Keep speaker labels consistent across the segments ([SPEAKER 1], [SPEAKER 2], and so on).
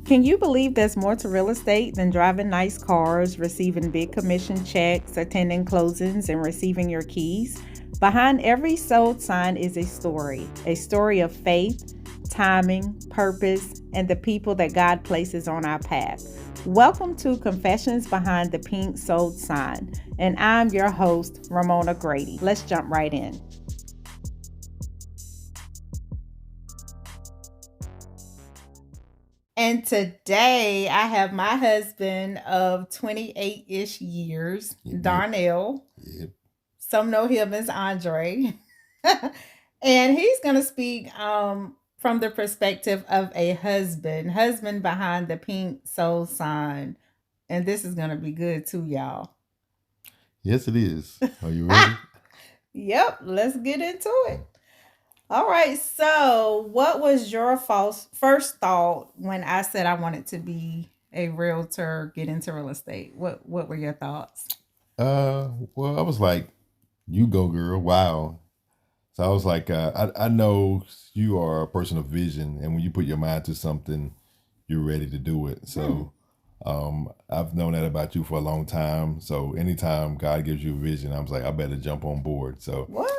[SPEAKER 1] Can you believe there's more to real estate than driving nice cars, receiving big commission checks, attending closings, and receiving your keys? Behind every sold sign is a story of faith, timing, purpose, and the people that God places on our path. Welcome to Confessions Behind the Pink Sold Sign, and I'm your host, Ramona Grady. Let's jump right in. And today I have my husband of 28-ish years, Darnell.
[SPEAKER 2] Yep.
[SPEAKER 1] Some know him as Andre. And he's going to speak from the perspective of a husband behind the pink soul sign. And this is going to be good too, y'all.
[SPEAKER 2] Yes, it is. Are you ready?
[SPEAKER 1] Yep, let's get into it. All right. So, what was your first thought when I said I wanted to be a realtor, get into real estate? What were your thoughts?
[SPEAKER 2] Well, I was like, you go, girl. Wow. So I was like, I know you are a person of vision, and when you put your mind to something, you're ready to do it. So, I've known that about you for a long time. So anytime God gives you a vision, I was like, I better jump on board. So
[SPEAKER 1] What?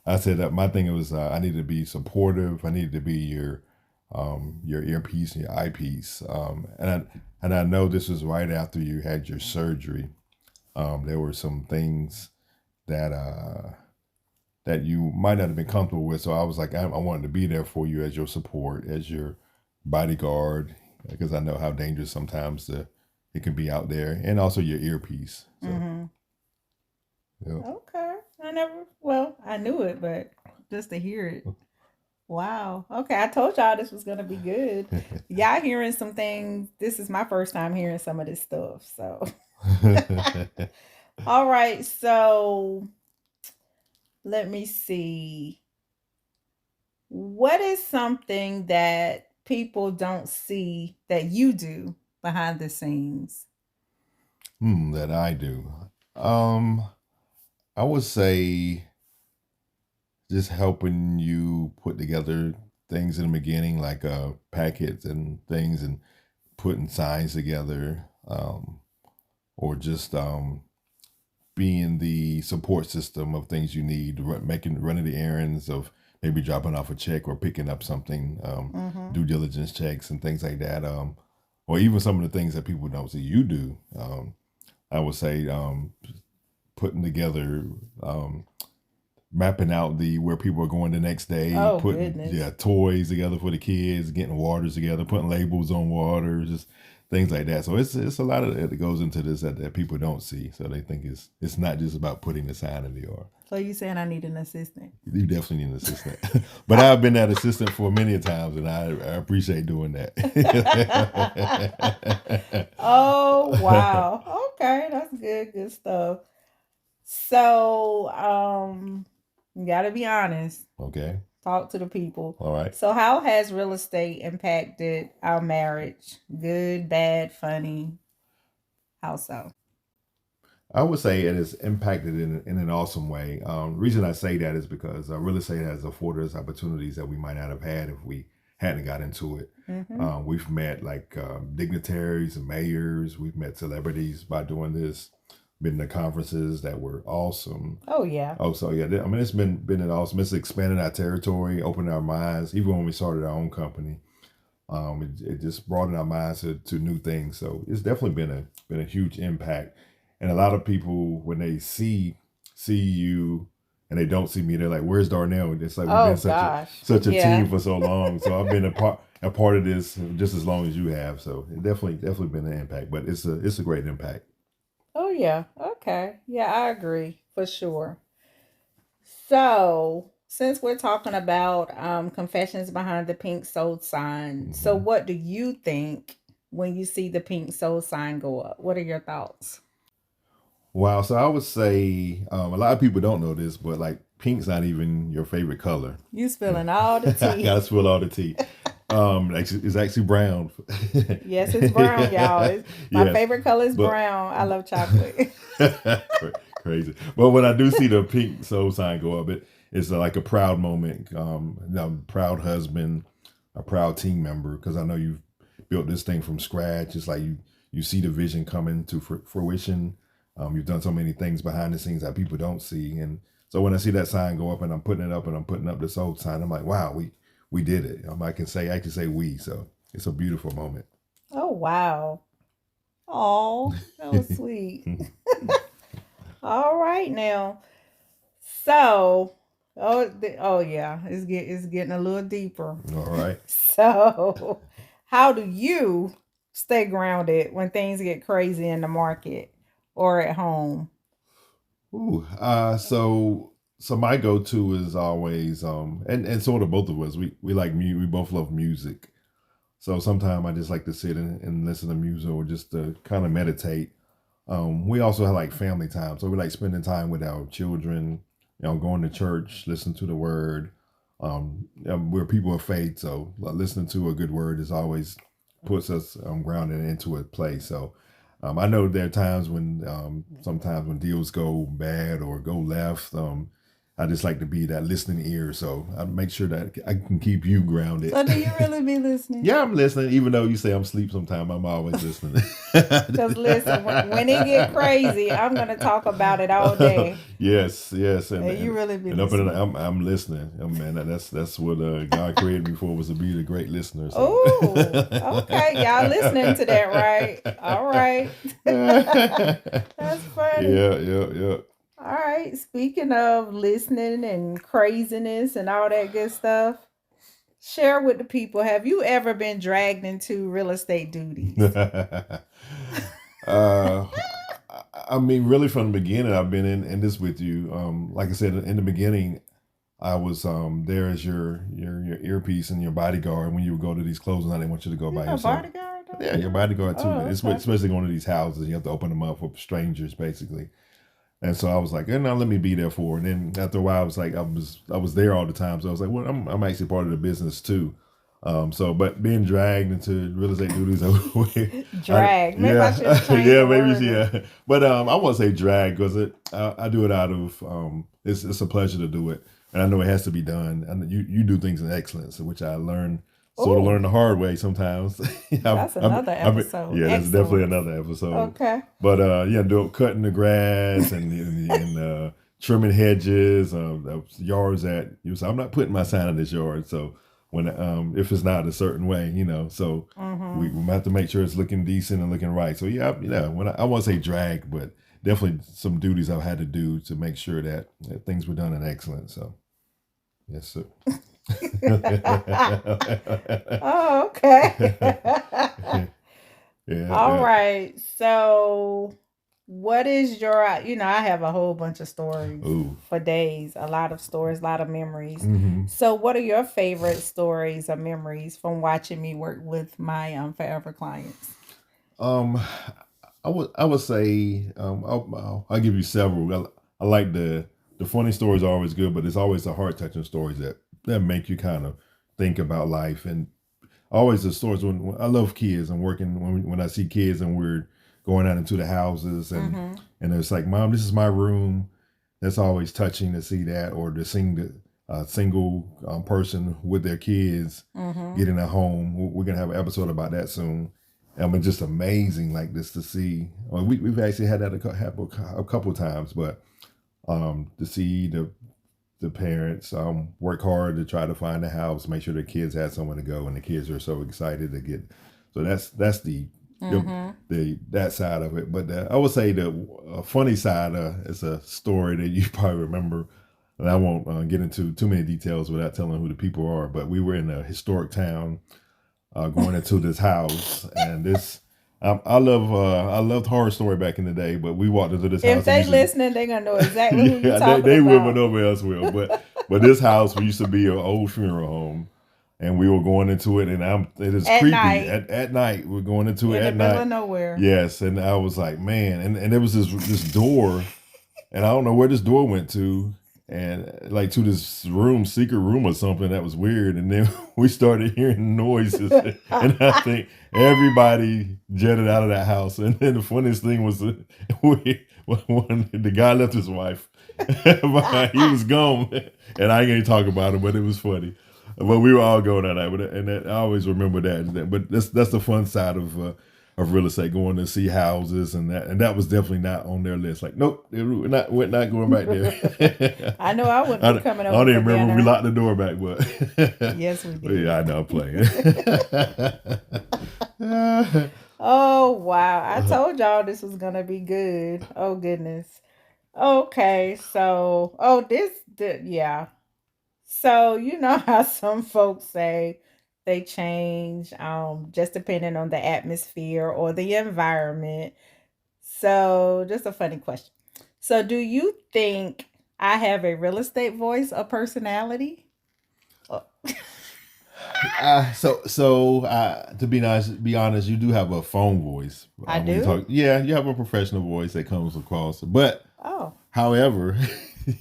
[SPEAKER 2] I said that my thing was I needed to be supportive. I needed to be your earpiece and your eyepiece. And I know this was right after you had your surgery. There were some things that that you might not have been comfortable with. So I was like, I wanted to be there for you as your support, as your bodyguard, because I know how dangerous sometimes it can be out there, and also your earpiece. So, yeah.
[SPEAKER 1] Okay. I knew it, but just to hear it. Wow. Okay. I told y'all this was going to be good. Y'all hearing some things. This is my first time hearing some of this stuff. So, all right. So, let me see. What is something that people don't see that you do behind the scenes?
[SPEAKER 2] That I do. I would say just helping you put together things in the beginning, like packets and things, and putting signs together, or just being the support system of things you need, running the errands of maybe dropping off a check or picking up something, due diligence checks and things like that, or even some of the things that people don't see you do. I would say putting together, mapping out where people are going the next day,
[SPEAKER 1] Oh,
[SPEAKER 2] putting
[SPEAKER 1] goodness.
[SPEAKER 2] toys together for the kids, getting waters together, putting labels on water, just things like that. So it's a lot of that goes into this that people don't see. So they think it's not just about putting the sign in the yard.
[SPEAKER 1] So you saying I need an assistant?
[SPEAKER 2] You definitely need an assistant. But I've been that assistant for many times, and I appreciate doing that.
[SPEAKER 1] Oh, wow. Okay, that's good, good stuff. So, you gotta be honest.
[SPEAKER 2] Okay.
[SPEAKER 1] Talk to the people.
[SPEAKER 2] All right.
[SPEAKER 1] So, how has real estate impacted our marriage? Good, bad, funny? How so?
[SPEAKER 2] I would say it has impacted in an awesome way. Reason I say that is because real estate has afforded us opportunities that we might not have had if we hadn't got into it. We've met like dignitaries and mayors. We've met celebrities by doing this. Been to conferences that were awesome.
[SPEAKER 1] Oh, yeah.
[SPEAKER 2] Oh, so yeah. I mean, it's been an awesome. It's expanded our territory, opened our minds. Even when we started our own company, it just broadened our minds to new things. So it's definitely been a huge impact. And a lot of people, when they see you and they don't see me, they're like, "Where's Darnell?" It's like we've
[SPEAKER 1] Oh,
[SPEAKER 2] been
[SPEAKER 1] gosh.
[SPEAKER 2] such a
[SPEAKER 1] Yeah.
[SPEAKER 2] team for so long. So I've been a part of this just as long as you have. So it definitely been an impact. But it's a great impact.
[SPEAKER 1] Oh, yeah. Okay. Yeah, I agree for sure. So, since we're talking about confessions behind the pink soul sign, so
[SPEAKER 2] Mhm.
[SPEAKER 1] what do you think when you see the pink soul sign go up? What are your thoughts?
[SPEAKER 2] Wow. So I would say a lot of people don't know this, but like pink's not even your favorite color.
[SPEAKER 1] You spilling all the
[SPEAKER 2] I
[SPEAKER 1] tea.
[SPEAKER 2] gotta spill all the tea. It's actually brown.
[SPEAKER 1] Yes, it's brown, y'all. My
[SPEAKER 2] Yes,
[SPEAKER 1] favorite color is
[SPEAKER 2] but
[SPEAKER 1] brown. I love chocolate.
[SPEAKER 2] crazy. But when I do see the pink soul sign go up, it's like a proud moment. I'm a proud husband, a proud team member, because I know you've built this thing from scratch. It's like you see the vision coming to fruition. You've done so many things behind the scenes that people don't see. And so when I see that sign go up and I'm putting it up and I'm putting up this old sign, I'm like, wow, we did it. I can say we. So it's a beautiful moment.
[SPEAKER 1] Oh, wow. Oh, that was sweet. All right now. So, oh yeah, it's getting a little deeper.
[SPEAKER 2] All right.
[SPEAKER 1] So, how do you stay grounded when things get crazy in the market or at home?
[SPEAKER 2] Ooh, so my go-to is always and sort of both of us. We like we both love music. So sometimes I just like to sit and listen to music or just to kind of meditate. We also have like family time, so we like spending time with our children. Going to church, listen to the word. We're people of faith, so listening to a good word is always puts us grounded into a place. So I know there are times when sometimes when deals go bad or go left. I just like to be that listening ear, so I make sure that I can keep you grounded.
[SPEAKER 1] So, do you really be listening?
[SPEAKER 2] Yeah, I'm listening. Even though you say I'm asleep sometime, I'm always listening.
[SPEAKER 1] Because listen, when it get crazy, I'm gonna talk about it all day.
[SPEAKER 2] Yes,
[SPEAKER 1] And you really be
[SPEAKER 2] and
[SPEAKER 1] listening.
[SPEAKER 2] I'm listening. Man, that's what God created me for, was to be the great listener. So.
[SPEAKER 1] Oh, okay. Y'all listening to that, right? All right. That's funny.
[SPEAKER 2] Yeah.
[SPEAKER 1] All right. Speaking of listening and craziness and all that good stuff, share with the people. Have you ever been dragged into real estate duties?
[SPEAKER 2] uh, I mean, really from the beginning, I've been in this with you. Like I said, in the beginning, I was there as your earpiece and your bodyguard when you would go to these closings. I didn't want you to go by
[SPEAKER 1] You're a
[SPEAKER 2] yourself.
[SPEAKER 1] bodyguard, though?
[SPEAKER 2] Yeah, your bodyguard too.
[SPEAKER 1] Oh, okay.
[SPEAKER 2] Especially going to these houses, you have to open them up for strangers, basically. And so I was like, now let me be there for her. And then after a while, I was like, I was there all the time. So I was like, well, I'm actually part of the business too. But being dragged into real estate duties,
[SPEAKER 1] Drag. Maybe I should change
[SPEAKER 2] yeah,
[SPEAKER 1] the
[SPEAKER 2] maybe,
[SPEAKER 1] word.
[SPEAKER 2] yeah. But I won't say drag because I do it out of it's a pleasure to do it, and I know it has to be done. And you do things in excellence, which I
[SPEAKER 1] Ooh,
[SPEAKER 2] learn the hard way sometimes.
[SPEAKER 1] that's another episode.
[SPEAKER 2] Yeah, that's definitely
[SPEAKER 1] Excellence.
[SPEAKER 2] another episode.
[SPEAKER 1] Okay.
[SPEAKER 2] But cutting the grass and trimming hedges, yards that you say I'm not putting my sign in this yard. So when if it's not a certain way, so
[SPEAKER 1] Mm-hmm.
[SPEAKER 2] we have to make sure it's looking decent and looking right. So yeah, when I won't say drag, but definitely some duties I've had to do to make sure that things were done in excellence. So yes, sir.
[SPEAKER 1] Oh, okay. All
[SPEAKER 2] Yeah.
[SPEAKER 1] right. So, what is your, I have a whole bunch of stories
[SPEAKER 2] Ooh.
[SPEAKER 1] for days, a lot of stories, a lot of memories.
[SPEAKER 2] Mm-hmm.
[SPEAKER 1] So, what are your favorite stories or memories from watching me work with my forever clients?
[SPEAKER 2] Um, I would say I'll give you several. I like the funny stories are always good, but it's always the heart touching stories that make you kind of think about life. And always the stories when I love kids and working when I see kids and we're going out into the houses
[SPEAKER 1] Mm-hmm.
[SPEAKER 2] and it's like, Mom, this is my room. That's always touching to see that, or to see the single person with their kids
[SPEAKER 1] Mm-hmm.
[SPEAKER 2] getting a home. We're gonna have an episode about that soon. It's just amazing, like this to see. We've actually had that a couple times, but to see the parents work hard to try to find a house, make sure their kids had somewhere to go, and the kids are so excited to get. So that's
[SPEAKER 1] Mm-hmm.
[SPEAKER 2] the that side of it. But I would say the funny side is a story that you probably remember, and I won't get into too many details without telling who the people are. But we were in a historic town going into this house, and this. I loved horror story back in the day, but we walked into this house.
[SPEAKER 1] If they listening, they're gonna know exactly who you're talking
[SPEAKER 2] they will, but
[SPEAKER 1] about.
[SPEAKER 2] nobody else will. But this house used to be an old funeral home, and we were going into it, and it is
[SPEAKER 1] At
[SPEAKER 2] creepy
[SPEAKER 1] night.
[SPEAKER 2] at night. We're going into it
[SPEAKER 1] In the
[SPEAKER 2] at
[SPEAKER 1] middle
[SPEAKER 2] night.
[SPEAKER 1] of nowhere.
[SPEAKER 2] Yes, and I was like, man, and there was this door, and I don't know where this door went to, and like to this secret room or something that was weird, and then we started hearing noises, and I think everybody jetted out of that house, and then the funniest thing was when the guy left his wife, he was gone, and I ain't gonna talk about it, but it was funny. But we were all going on that, I always remember that. But that's the fun side of real estate, going to see houses and that was definitely not on their list. Like, nope, we're not going back there.
[SPEAKER 1] I know I wouldn't be coming
[SPEAKER 2] I
[SPEAKER 1] over
[SPEAKER 2] don't even
[SPEAKER 1] for
[SPEAKER 2] remember
[SPEAKER 1] dinner.
[SPEAKER 2] we locked the door back, but
[SPEAKER 1] yes, we
[SPEAKER 2] but
[SPEAKER 1] did.
[SPEAKER 2] yeah, I know I'm playing.
[SPEAKER 1] Oh wow! I told y'all this was gonna be good. Oh goodness. Okay, so yeah. So you know how some folks say they change just depending on the atmosphere or the environment. So just a funny question. So do you think I have a real estate voice or personality? Oh,
[SPEAKER 2] To be honest, you do have a phone voice.
[SPEAKER 1] I
[SPEAKER 2] When you talk,
[SPEAKER 1] do?
[SPEAKER 2] yeah, you have a professional voice that comes across. But
[SPEAKER 1] Oh.
[SPEAKER 2] however,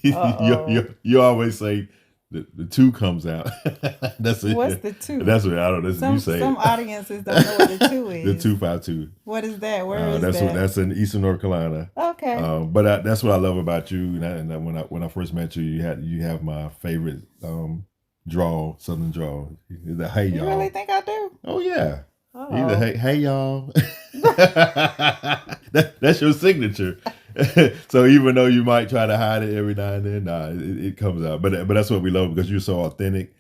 [SPEAKER 1] Uh-oh.
[SPEAKER 2] you always say the two comes out. That's
[SPEAKER 1] What's
[SPEAKER 2] it.
[SPEAKER 1] the two?
[SPEAKER 2] That's what I don't know. That's you say
[SPEAKER 1] Some
[SPEAKER 2] it.
[SPEAKER 1] audiences don't know what the two
[SPEAKER 2] The
[SPEAKER 1] is.
[SPEAKER 2] 252.
[SPEAKER 1] What is that? Where is that?
[SPEAKER 2] That's in Eastern North Carolina.
[SPEAKER 1] Okay.
[SPEAKER 2] But that's what I love about you. When I first met you, you have my favorite Southern drawl. The hey
[SPEAKER 1] You
[SPEAKER 2] y'all.
[SPEAKER 1] really think I do?
[SPEAKER 2] Oh yeah. Either
[SPEAKER 1] Oh.
[SPEAKER 2] hey y'all. That's your signature. So even though you might try to hide it every now and then, nah, it comes out. But that's what we love because you're so authentic.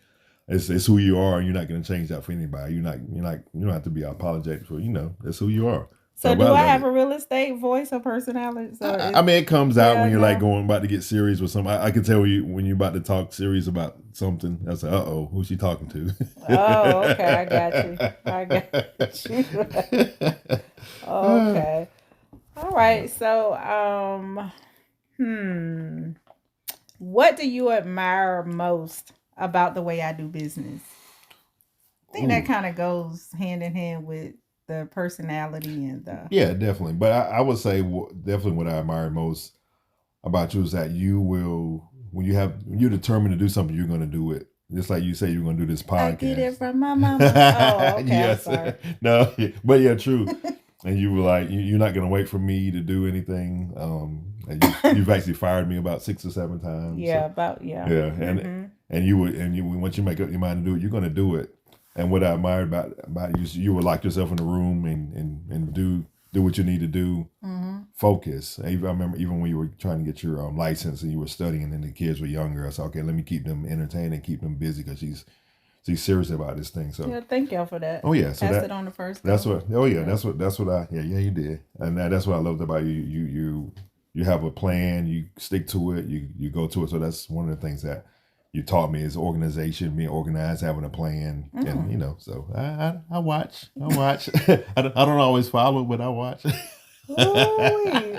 [SPEAKER 2] It's who you are, and you're not going to change that for anybody. You don't have to be apologetic for. That's who you are.
[SPEAKER 1] So
[SPEAKER 2] But
[SPEAKER 1] do I have
[SPEAKER 2] it.
[SPEAKER 1] a real estate voice or personality? So
[SPEAKER 2] I mean, it comes out when you're like
[SPEAKER 1] no.
[SPEAKER 2] about to get serious with something. I can tell when you're about to talk serious about something. I say, who's she talking to?
[SPEAKER 1] Oh, okay, I got you. I got you. Okay. All right. So, what do you admire most about the way I do business? I think that
[SPEAKER 2] Ooh,
[SPEAKER 1] kind of goes hand in hand with the personality and the.
[SPEAKER 2] yeah, definitely. But I would say definitely what I admire most about you is that you will, when you're determined to do something, you're going to do it. Just like you say, you're going to do this
[SPEAKER 1] I get it
[SPEAKER 2] podcast.
[SPEAKER 1] from my mama. Oh, okay. I'm
[SPEAKER 2] Yes,
[SPEAKER 1] sorry.
[SPEAKER 2] no, but yeah, true. And you were like, you're not going to wait for me to do anything. And you've actually fired me about 6 or 7 times.
[SPEAKER 1] Yeah,
[SPEAKER 2] So,
[SPEAKER 1] about yeah.
[SPEAKER 2] yeah,
[SPEAKER 1] Mm-hmm.
[SPEAKER 2] and you would, once you make up your mind to do it, you're going to do it. And what I admired about you, you would lock yourself in the room and do what you need to do.
[SPEAKER 1] Mm-hmm.
[SPEAKER 2] Focus. I remember even when you were trying to get your license and you were studying, and the kids were younger. I said, okay, let me keep them entertained and keep them busy because she's serious about this thing. So
[SPEAKER 1] Yeah, thank y'all for that.
[SPEAKER 2] oh yeah, so
[SPEAKER 1] Passed it on the first.
[SPEAKER 2] that's
[SPEAKER 1] Go.
[SPEAKER 2] what. Oh yeah, that's what I. Yeah, you did, and that's what I loved about you. You have a plan. You stick to it. You go to it. So that's one of the things that you taught me is organization, being organized, having a plan, and So I watch. I don't always follow, but I watch.
[SPEAKER 1] Ooh-wee.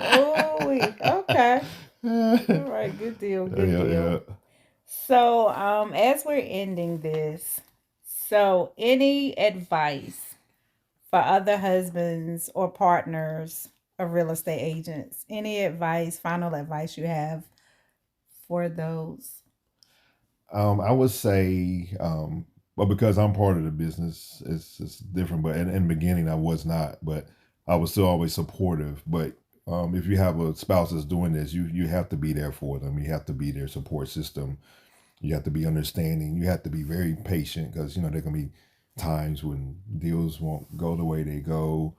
[SPEAKER 1] Okay. All right. Good deal. Good
[SPEAKER 2] Yeah,
[SPEAKER 1] deal.
[SPEAKER 2] yeah.
[SPEAKER 1] So, as we're ending this, so any advice for other husbands or partners of real estate agents? Any advice, final advice you have for those?
[SPEAKER 2] I would say, well, because I'm part of the business, it's different. But in the beginning, I was not, but I was still always supportive. But if you have a spouse that's doing this, you have to be there for them. You have to be their support system. You have to be understanding. You have to be very patient because there can be times when deals won't go the way they go.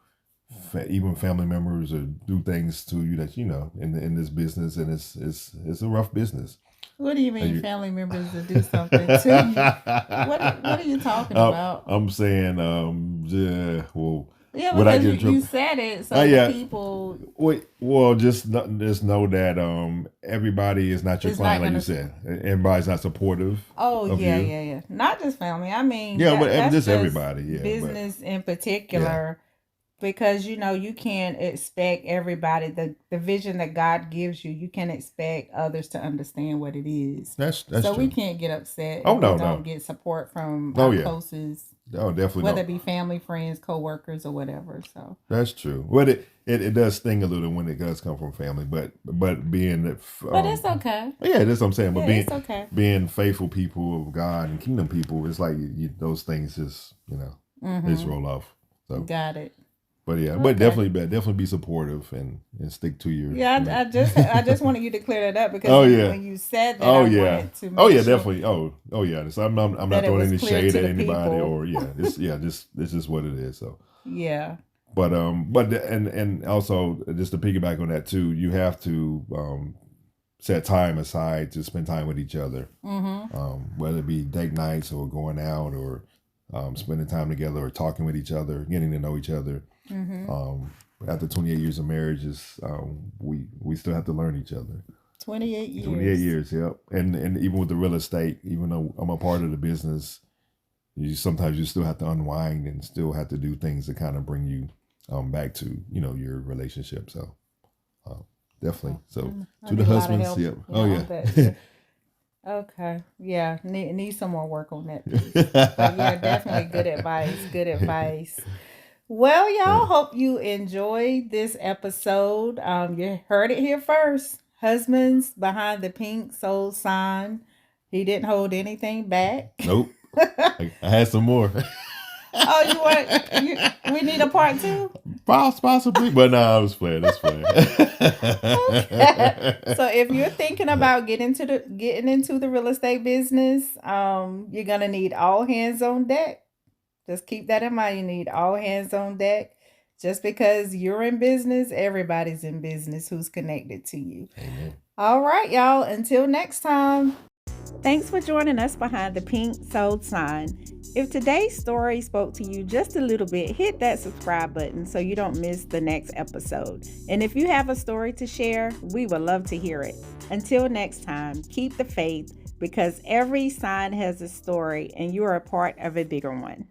[SPEAKER 2] Even family members or do things to you that in this business, and it's a rough business.
[SPEAKER 1] What do you mean, family members to do something to you? What are you talking about?
[SPEAKER 2] I'm saying, yeah, well,
[SPEAKER 1] Yeah,
[SPEAKER 2] would I
[SPEAKER 1] because
[SPEAKER 2] get
[SPEAKER 1] you
[SPEAKER 2] trouble?
[SPEAKER 1] said it, so the
[SPEAKER 2] Yeah.
[SPEAKER 1] people
[SPEAKER 2] Wait, well, just know that everybody is not your
[SPEAKER 1] is not
[SPEAKER 2] client, like you
[SPEAKER 1] gonna.
[SPEAKER 2] said. Everybody's not supportive
[SPEAKER 1] Oh
[SPEAKER 2] of
[SPEAKER 1] yeah,
[SPEAKER 2] you.
[SPEAKER 1] yeah, yeah. Not just family. I mean,
[SPEAKER 2] Yeah, but
[SPEAKER 1] that's
[SPEAKER 2] just
[SPEAKER 1] just
[SPEAKER 2] everybody. Yeah, but
[SPEAKER 1] business in
[SPEAKER 2] yeah,
[SPEAKER 1] particular, because you can't expect everybody the vision that God gives you. You can't expect others to understand what it is.
[SPEAKER 2] that's
[SPEAKER 1] So we
[SPEAKER 2] true.
[SPEAKER 1] can't get upset
[SPEAKER 2] Oh
[SPEAKER 1] if we
[SPEAKER 2] no,
[SPEAKER 1] don't
[SPEAKER 2] no,
[SPEAKER 1] get support from
[SPEAKER 2] oh
[SPEAKER 1] our
[SPEAKER 2] yeah,
[SPEAKER 1] closest,
[SPEAKER 2] oh definitely
[SPEAKER 1] whether
[SPEAKER 2] no.
[SPEAKER 1] it be family, friends, co-workers, or whatever. So,
[SPEAKER 2] That's true. Well, it does sting a little when it does come from family, but being
[SPEAKER 1] but it's okay.
[SPEAKER 2] yeah, that's what I'm saying. But
[SPEAKER 1] Yeah, it's okay.
[SPEAKER 2] being faithful people of God and kingdom people, it's like those things just just
[SPEAKER 1] Mm-hmm.
[SPEAKER 2] roll off. So
[SPEAKER 1] Got it.
[SPEAKER 2] But yeah, but
[SPEAKER 1] Okay.
[SPEAKER 2] definitely be supportive and stick to your.
[SPEAKER 1] Yeah, I just wanted you to clear that up because
[SPEAKER 2] Oh yeah.
[SPEAKER 1] when you said that,
[SPEAKER 2] Oh
[SPEAKER 1] I
[SPEAKER 2] yeah.
[SPEAKER 1] wanted to
[SPEAKER 2] Oh
[SPEAKER 1] make
[SPEAKER 2] yeah,
[SPEAKER 1] sure
[SPEAKER 2] definitely. Oh yeah. So I'm not
[SPEAKER 1] that it
[SPEAKER 2] throwing
[SPEAKER 1] was
[SPEAKER 2] any
[SPEAKER 1] clear
[SPEAKER 2] shade
[SPEAKER 1] to
[SPEAKER 2] at
[SPEAKER 1] the
[SPEAKER 2] anybody
[SPEAKER 1] people.
[SPEAKER 2] or this is what it is. So
[SPEAKER 1] Yeah.
[SPEAKER 2] and also just to piggyback on that too, you have to set time aside to spend time with each other.
[SPEAKER 1] Mm-hmm.
[SPEAKER 2] Whether it be date nights or going out or spending time together or talking with each other, getting to know each other.
[SPEAKER 1] Mm-hmm.
[SPEAKER 2] After 28 years of marriage, we still have to learn each other.
[SPEAKER 1] 28
[SPEAKER 2] 28
[SPEAKER 1] years.
[SPEAKER 2] years, yep. And even with the real estate, even though I'm a part of the business, you sometimes you still have to unwind and still have to do things to kind of bring you back to your relationship. So definitely. So
[SPEAKER 1] I
[SPEAKER 2] to the
[SPEAKER 1] need a lot of
[SPEAKER 2] husbands,
[SPEAKER 1] help,
[SPEAKER 2] yep.
[SPEAKER 1] yeah,
[SPEAKER 2] Oh
[SPEAKER 1] on
[SPEAKER 2] yeah.
[SPEAKER 1] that too. Okay. Yeah. Need some more work on that piece. But yeah, definitely good advice. Good advice. Well, y'all, hope you enjoyed this episode. You heard it here first. Husbands behind the pink soul sign. He didn't hold anything back.
[SPEAKER 2] Nope. I had some more.
[SPEAKER 1] Oh, you want you? We need a part two.
[SPEAKER 2] Possibly, but no, I was playing. That's playing.
[SPEAKER 1] Okay. So if you're thinking about getting into the real estate business, you're gonna need all hands on deck. Just keep that in mind. You need all hands on deck. Just because you're in business, everybody's in business who's connected to you.
[SPEAKER 2] Amen.
[SPEAKER 1] All right, y'all. Until next time. Thanks for joining us behind the pink soul sign. If today's story spoke to you just a little bit, hit that subscribe button so you don't miss the next episode. And if you have a story to share, we would love to hear it. Until next time, keep the faith because every sign has a story and you are a part of a bigger one.